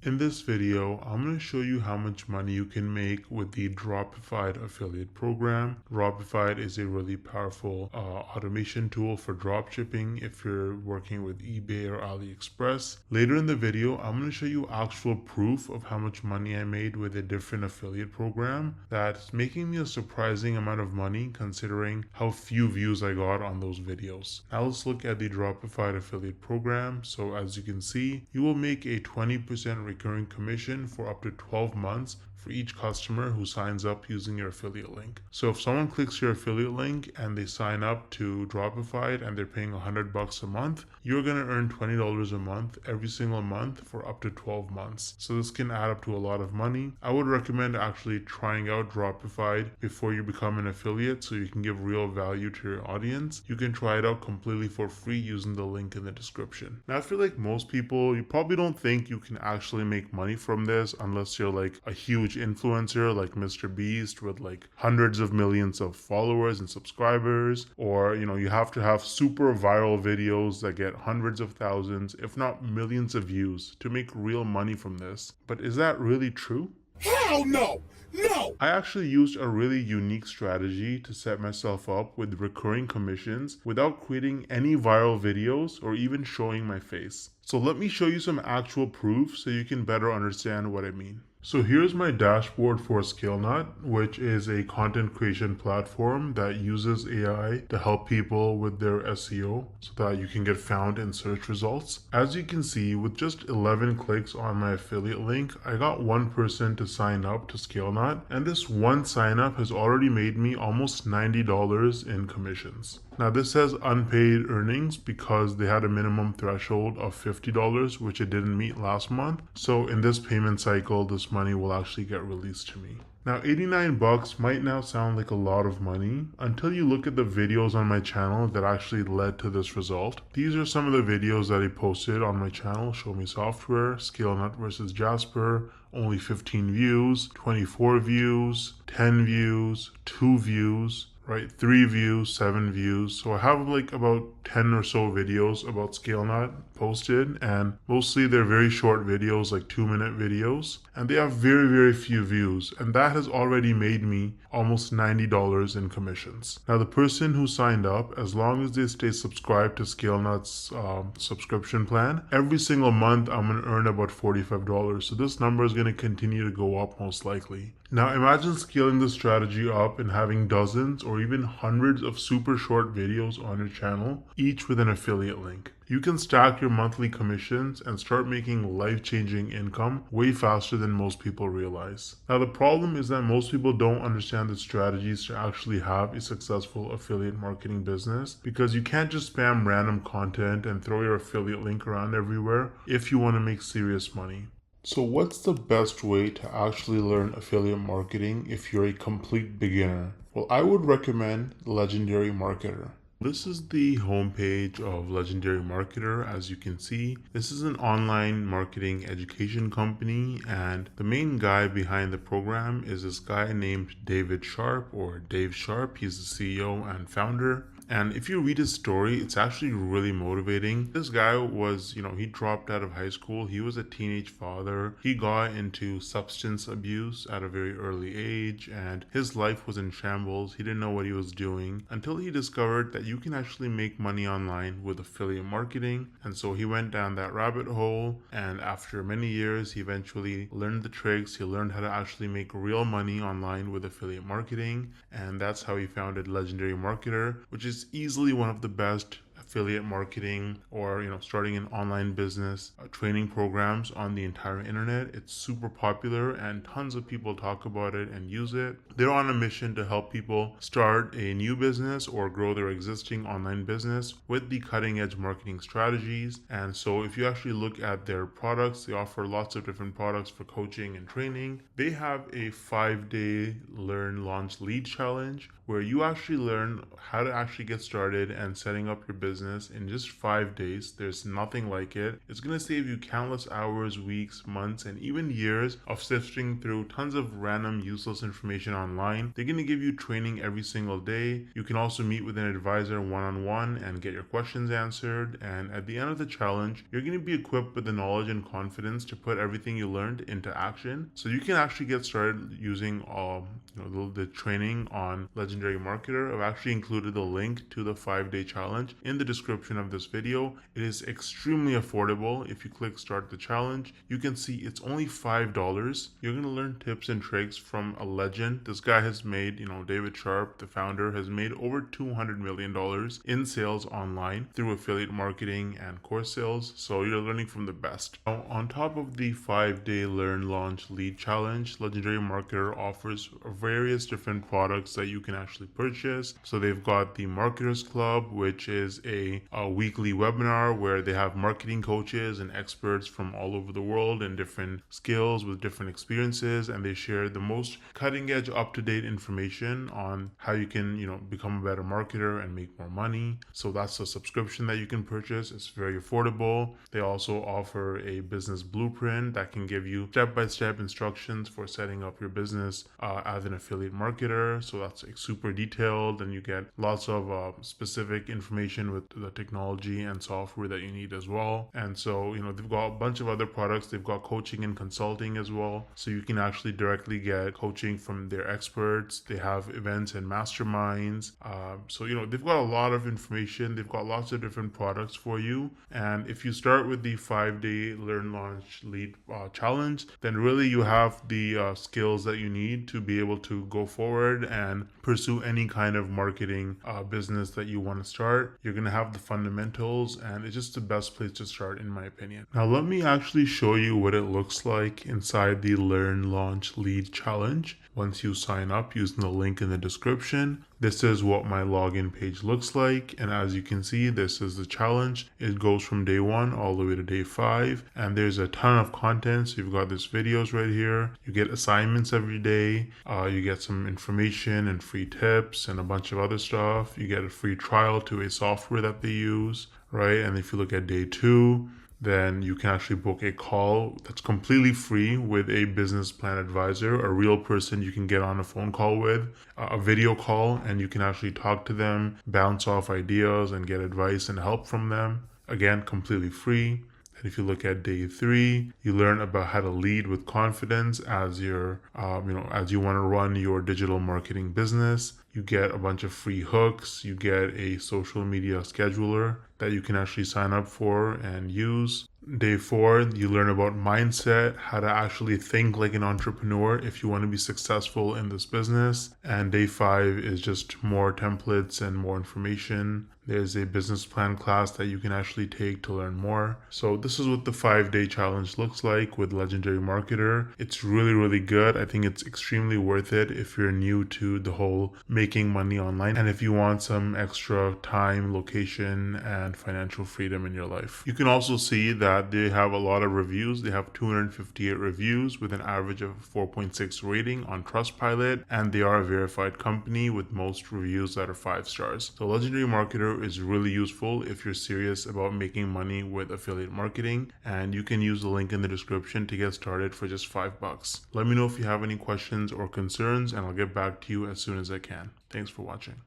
In this video, I'm going to show you how much money you can make with the Dropified affiliate program. Dropified is a really powerful automation tool for dropshipping if you're working with eBay or AliExpress. Later in the video, I'm going to show you actual proof of how much money I made with a different affiliate program that's making me a surprising amount of money considering how few views I got on those videos. Now let's look at the Dropified affiliate program. So as you can see, you will make a 20% recurring commission for up to 12 months for each customer who signs up using your affiliate link. So if someone clicks your affiliate link and they sign up to Dropified and they're paying $100 a month, you're going to earn $20 a month every single month for up to 12 months. So this can add up to a lot of money. I would recommend actually trying out Dropified before you become an affiliate so you can give real value to your audience. You can try it out completely for free using the link in the description. Now I feel like most people, you probably don't think you can actually make money from this unless you're like a huge influencer like Mr. Beast with like hundreds of millions of followers and subscribers, or you have to have super viral videos that get hundreds of thousands if not millions of views to make real money from this. But is that really true? Hell no! No! I actually used a really unique strategy to set myself up with recurring commissions without creating any viral videos or even showing my face. So let me show you some actual proof so you can better understand what I mean. So here's my dashboard for ScaleNut, which is a content creation platform that uses AI to help people with their SEO so that you can get found in search results. As you can see, with just 11 clicks on my affiliate link, I got one person to sign up to ScaleNut, and this one sign up has already made me almost $90 in commissions. Now this says unpaid earnings because they had a minimum threshold of $50, which it didn't meet last month. So in this payment cycle, this money will actually get released to me. Now 89 bucks might now sound like a lot of money until you look at the videos on my channel that actually led to this result. These are some of the videos that I posted on my channel: Show Me Software, ScaleNut versus Jasper, only 15 views, 24 views, 10 views, 2 views, right? 3 views, 7 views. So I have like about 10 or so videos about ScaleNut posted, and mostly they're very short videos, like 2-minute videos, and they have very, very few views, and that has already made me almost $90 in commissions. Now the person who signed up, as long as they stay subscribed to ScaleNut's subscription plan, every single month I'm going to earn about $45. So this number is going to continue to go up most likely. Now imagine scaling this strategy up and having dozens or even hundreds of super short videos on your channel, each with an affiliate link. You can stack your monthly commissions and start making life-changing income way faster than most people realize. Now the problem is that most people don't understand the strategies to actually have a successful affiliate marketing business, because you can't just spam random content and throw your affiliate link around everywhere if you want to make serious money. So what's the best way to actually learn affiliate marketing if you're a complete beginner? Well, I would recommend Legendary Marketer. This is the homepage of Legendary Marketer. As you can see, this is an online marketing education company, and the main guy behind the program is this guy named David Sharp, or Dave Sharp. He's the CEO and founder. And if you read his story, it's actually really motivating. This guy was, he dropped out of high school. He was a teenage father. He got into substance abuse at a very early age, and his life was in shambles. He didn't know what he was doing until he discovered that you can actually make money online with affiliate marketing. And so he went down that rabbit hole, and after many years, he eventually learned the tricks. He learned how to actually make real money online with affiliate marketing, and that's how he founded Legendary Marketer, which is easily one of the best affiliate marketing or starting an online business training programs on the entire internet. It's super popular and tons of people talk about it and use it. They're on a mission to help people start a new business or grow their existing online business with the cutting edge marketing strategies. And so if you actually look at their products, they offer lots of different products for coaching and training. They have a 5-day learn, launch, lead challenge where you actually learn how to actually get started and setting up your business business in just 5 days. There's nothing like it. It's going to save you countless hours, weeks, months, and even years of sifting through tons of random useless information online. They're going to give you training every single day. You can also meet with an advisor one-on-one and get your questions answered. And at the end of the challenge, you're going to be equipped with the knowledge and confidence to put everything you learned into action. So you can actually get started using the training on Legendary Marketer. I've actually included the link to the 5-day challenge in the description of this video. It is extremely affordable. If you click start the challenge, you can see it's only $5. You're going to learn tips and tricks from a legend. This guy has made, David Sharp, the founder, has made over $200 million in sales online through affiliate marketing and course sales. So you're learning from the best. Now, on top of the 5-day learn, launch, lead challenge, Legendary Marketer offers various different products that you can actually purchase. So they've got the Marketers Club, which is a weekly webinar where they have marketing coaches and experts from all over the world and different skills with different experiences, and they share the most cutting edge, up-to-date information on how you can become a better marketer and make more money. So that's a subscription that you can purchase. It's very affordable. They also offer a business blueprint that can give you step-by-step instructions for setting up your business as an affiliate marketer. So that's super detailed, and you get lots of specific information with the technology and software that you need as well. And so they've got a bunch of other products. They've got coaching and consulting as well, so you can actually directly get coaching from their experts. They have events and masterminds. So they've got a lot of information. They've got lots of different products for you. And if you start with the 5-day learn, launch, lead challenge, then really you have the skills that you need to be able to go forward and pursue any kind of marketing business that you want to start. You're going to have the fundamentals, and it's just the best place to start, in my opinion. Now let me actually show you what it looks like inside the learn, launch, lead challenge. Once you sign up using the link in the description, this is what my login page looks like. And as you can see, this is the challenge. It goes from day 1 all the way to day 5. And there's a ton of content. So you've got these videos right here. You get assignments every day. You get some information and free tips and a bunch of other stuff. You get a free trial to a software that they use, right? And if you look at day 2, then you can actually book a call that's completely free with a business plan advisor, a real person you can get on a phone call with, a video call, and you can actually talk to them, bounce off ideas, and get advice and help from them. Again, completely free. And if you look at day 3, you learn about how to lead with confidence as as you want to run your digital marketing business. You get a bunch of free hooks. You get a social media scheduler that you can actually sign up for and use. Day 4, you learn about mindset, how to actually think like an entrepreneur if you want to be successful in this business. And day 5 is just more templates and more information. There's a business plan class that you can actually take to learn more. So this is what the 5-day challenge looks like with Legendary Marketer. It's really, really good. I think it's extremely worth it if you're new to the whole making money online, and if you want some extra time, location, and financial freedom in your life. You can also see that they have a lot of reviews. They have 258 reviews with an average of 4.6 rating on Trustpilot, and they are a verified company with most reviews that are 5 stars. So Legendary Marketer is really useful if you're serious about making money with affiliate marketing, and you can use the link in the description to get started for just $5. Let me know if you have any questions or concerns, and I'll get back to you as soon as I can. Thanks for watching.